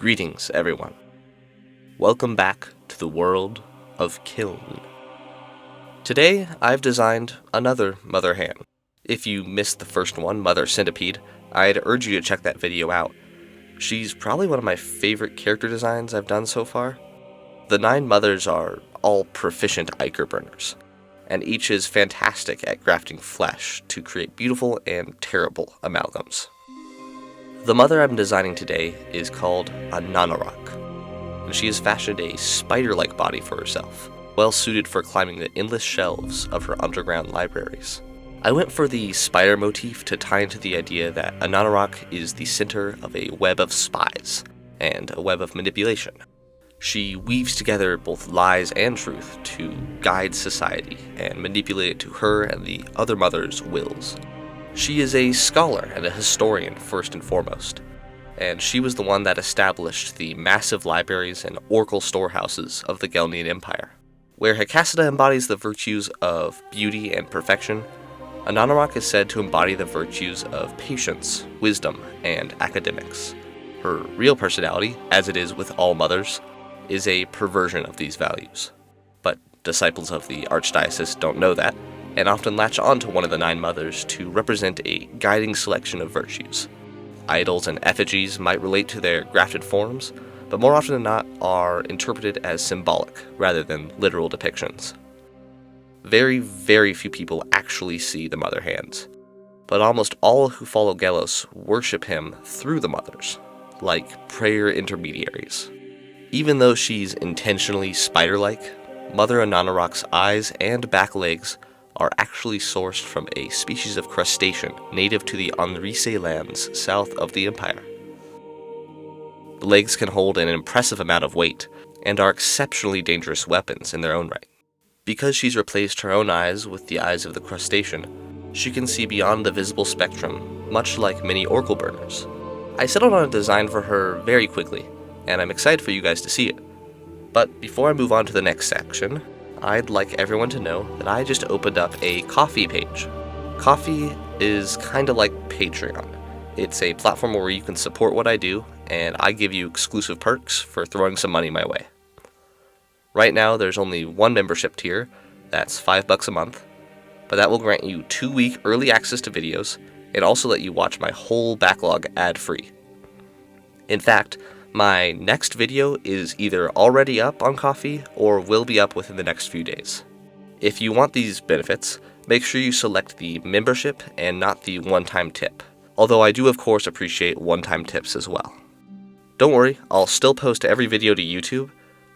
Greetings, everyone. Welcome back to the world of Kiyln. Today, I've designed another mother hen. If you missed the first one, Mother Centipede, I'd urge you to check that video out. She's probably one of my favorite character designs I've done so far. The 9 mothers are all proficient Ichor burners, and each is fantastic at grafting flesh to create beautiful and terrible amalgams. The mother I'm designing today is called Ananarach, and she has fashioned a spider-like body for herself, well suited for climbing the endless shelves of her underground libraries. I went for the spider motif to tie into the idea that Ananarach is the center of a web of spies and a web of manipulation. She weaves together both lies and truth to guide society and manipulate it to her and the other mothers' wills. She is a scholar and a historian first and foremost, and she was the one that established the massive libraries and oracle storehouses of the Gelnian Empire. Where Hecasida embodies the virtues of beauty and perfection, Ananarach is said to embody the virtues of patience, wisdom, and academics. Her real personality, as it is with all mothers, is a perversion of these values. But disciples of the Archdiocese don't know that, and often latch onto one of the 9 mothers to represent a guiding selection of virtues. Idols and effigies might relate to their grafted forms, but more often than not are interpreted as symbolic rather than literal depictions. Very, very few people actually see the mother hands, but almost all who follow Gelos worship him through the mothers, like prayer intermediaries. Even though she's intentionally spider-like, Mother Ananarach's eyes and back legs are actually sourced from a species of crustacean native to the Anrise lands south of the Empire. The legs can hold an impressive amount of weight and are exceptionally dangerous weapons in their own right. Because she's replaced her own eyes with the eyes of the crustacean, she can see beyond the visible spectrum, much like many oracle burners. I settled on a design for her very quickly, and I'm excited for you guys to see it. But before I move on to the next section, I'd like everyone to know that I just opened up a Ko-fi page. Ko-fi is kinda like Patreon. It's a platform where you can support what I do, and I give you exclusive perks for throwing some money my way. Right now, there's only one membership tier, that's $5 a month, but that will grant you 2-week early access to videos, and also let you watch my whole backlog ad-free. In fact, my next video is either already up on Ko-fi or will be up within the next few days. If you want these benefits, make sure you select the membership and not the one-time tip, although I do of course appreciate one-time tips as well. Don't worry, I'll still post every video to YouTube,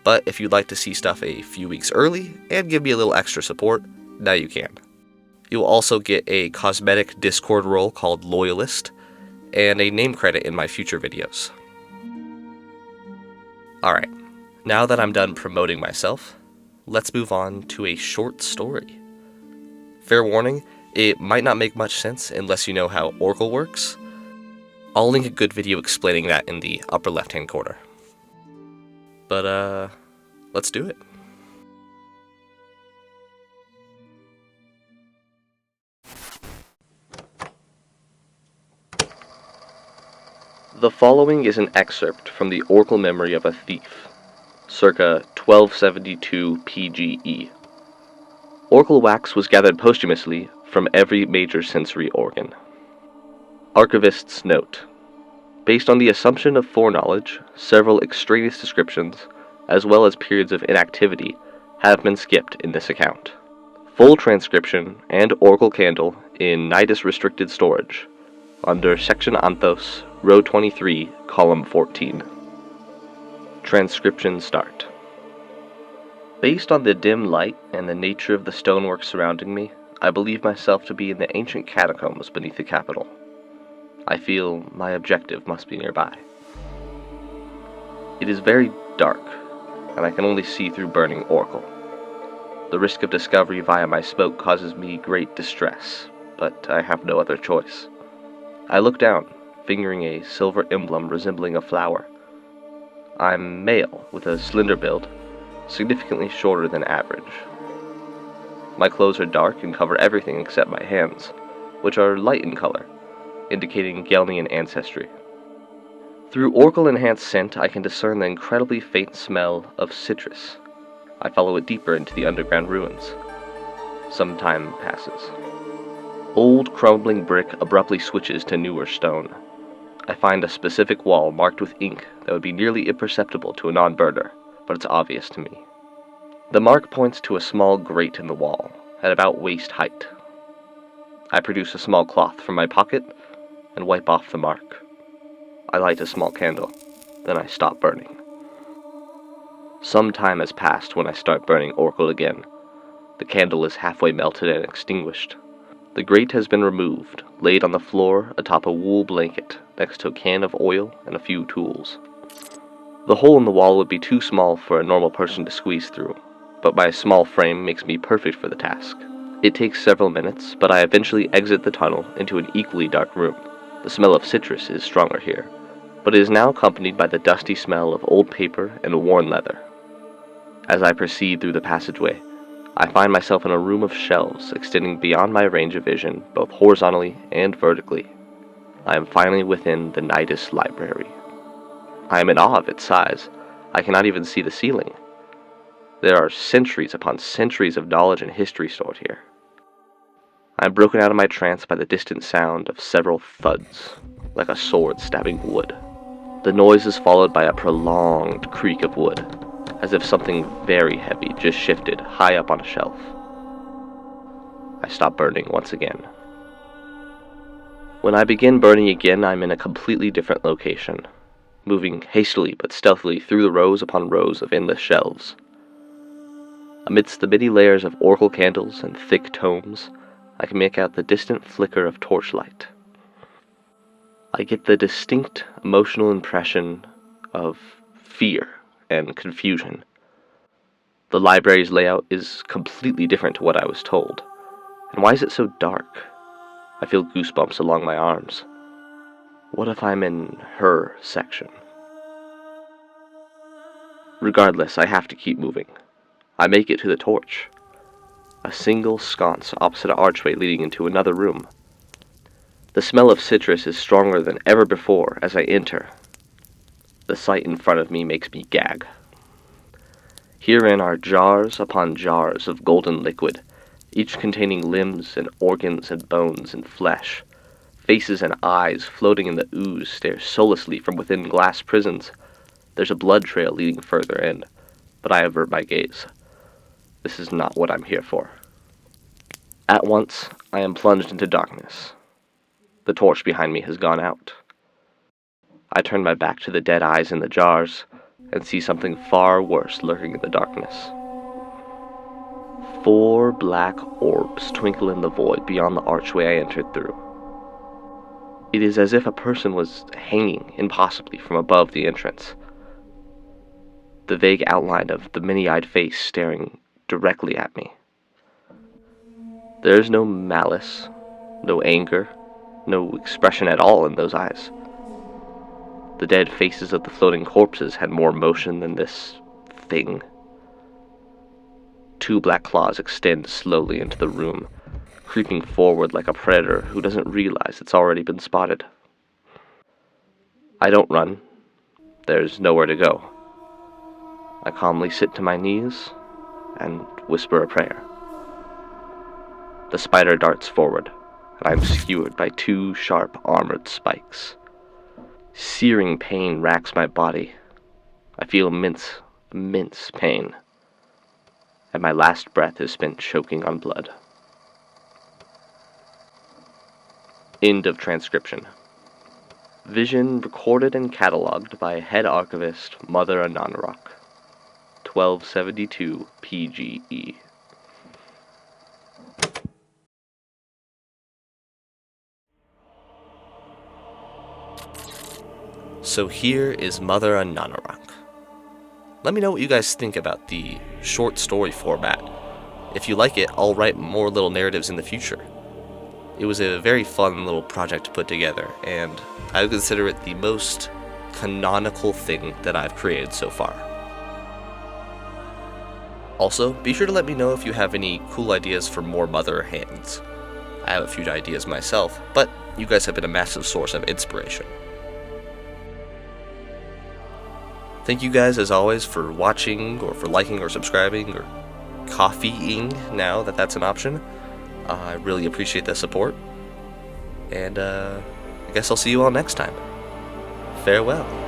but if you'd like to see stuff a few weeks early and give me a little extra support, now you can. You'll also get a cosmetic Discord role called Loyalist, and a name credit in my future videos. Alright, now that I'm done promoting myself, let's move on to a short story. Fair warning, it might not make much sense unless you know how Oracle works. I'll link a good video explaining that in the upper left-hand corner. But, let's do it. The following is an excerpt from the Oracle Memory of a Thief, circa 1272 PGE. Oracle wax was gathered posthumously from every major sensory organ. Archivist's note. Based on the assumption of foreknowledge, several extraneous descriptions, as well as periods of inactivity, have been skipped in this account. Full transcription and Oracle candle in Nidus restricted storage, under Section Anthos, Row 23, Column 14. Transcription start. Based on the dim light and the nature of the stonework surrounding me, I believe myself to be in the ancient catacombs beneath the Capitol. I feel my objective must be nearby. It is very dark, and I can only see through burning oracle. The risk of discovery via my smoke causes me great distress, but I have no other choice. I look down, fingering a silver emblem resembling a flower. I'm male, with a slender build, significantly shorter than average. My clothes are dark and cover everything except my hands, which are light in color, indicating Gelnian ancestry. Through Oracle-enhanced scent, I can discern the incredibly faint smell of citrus. I follow it deeper into the underground ruins. Some time passes. Old, crumbling brick abruptly switches to newer stone. I find a specific wall marked with ink that would be nearly imperceptible to a non-burner, but it's obvious to me. The mark points to a small grate in the wall, at about waist height. I produce a small cloth from my pocket and wipe off the mark. I light a small candle, then I stop burning. Some time has passed when I start burning Oracle again. The candle is halfway melted and extinguished. The grate has been removed, laid on the floor atop a wool blanket, next to a can of oil and a few tools. The hole in the wall would be too small for a normal person to squeeze through, but my small frame makes me perfect for the task. It takes several minutes, but I eventually exit the tunnel into an equally dark room. The smell of citrus is stronger here, but it is now accompanied by the dusty smell of old paper and worn leather. As I proceed through the passageway, I find myself in a room of shelves extending beyond my range of vision, both horizontally and vertically. I am finally within the Nidus Library. I am in awe of its size. I cannot even see the ceiling. There are centuries upon centuries of knowledge and history stored here. I am broken out of my trance by the distant sound of several thuds, like a sword stabbing wood. The noise is followed by a prolonged creak of wood, as if something very heavy just shifted high up on a shelf. I stop burning once again. When I begin burning again, I'm in a completely different location, moving hastily but stealthily through the rows upon rows of endless shelves. Amidst the many layers of oracle candles and thick tomes, I can make out the distant flicker of torchlight. I get the distinct emotional impression of fear and confusion. The library's layout is completely different to what I was told. And why is it so dark? I feel goosebumps along my arms. What if I'm in her section? Regardless, I have to keep moving. I make it to the torch. A single sconce opposite an archway leading into another room. The smell of citrus is stronger than ever before as I enter. The sight in front of me makes me gag. Herein are jars upon jars of golden liquid, each containing limbs and organs and bones and flesh. Faces and eyes floating in the ooze stare soullessly from within glass prisons. There's a blood trail leading further in, but I avert my gaze. This is not what I'm here for. At once, I am plunged into darkness. The torch behind me has gone out. I turn my back to the dead eyes in the jars and see something far worse lurking in the darkness. 4 black orbs twinkle in the void beyond the archway I entered through. It is as if a person was hanging impossibly from above the entrance. The vague outline of the many-eyed face staring directly at me. There is no malice, no anger, no expression at all in those eyes. The dead faces of the floating corpses had more motion than this thing. 2 black claws extend slowly into the room, creeping forward like a predator who doesn't realize it's already been spotted. I don't run. There's nowhere to go. I calmly sit to my knees and whisper a prayer. The spider darts forward, and I'm skewered by 2 sharp armored spikes. Searing pain racks my body. I feel immense pain, and my last breath is spent choking on blood. End of transcription. Vision recorded and cataloged by head archivist Mother Ananarach. 1272 PGE. So here is Mother Ananarach. Let me know what you guys think about the short story format. If you like it, I'll write more little narratives in the future. It was a very fun little project to put together, and I would consider it the most canonical thing that I've created so far. Also, be sure to let me know if you have any cool ideas for more Mother hands. I have a few ideas myself, but you guys have been a massive source of inspiration. Thank you guys, as always, for watching, or for liking, or subscribing, or coffeeing, now that that's an option. I really appreciate the support. And I guess I'll see you all next time. Farewell.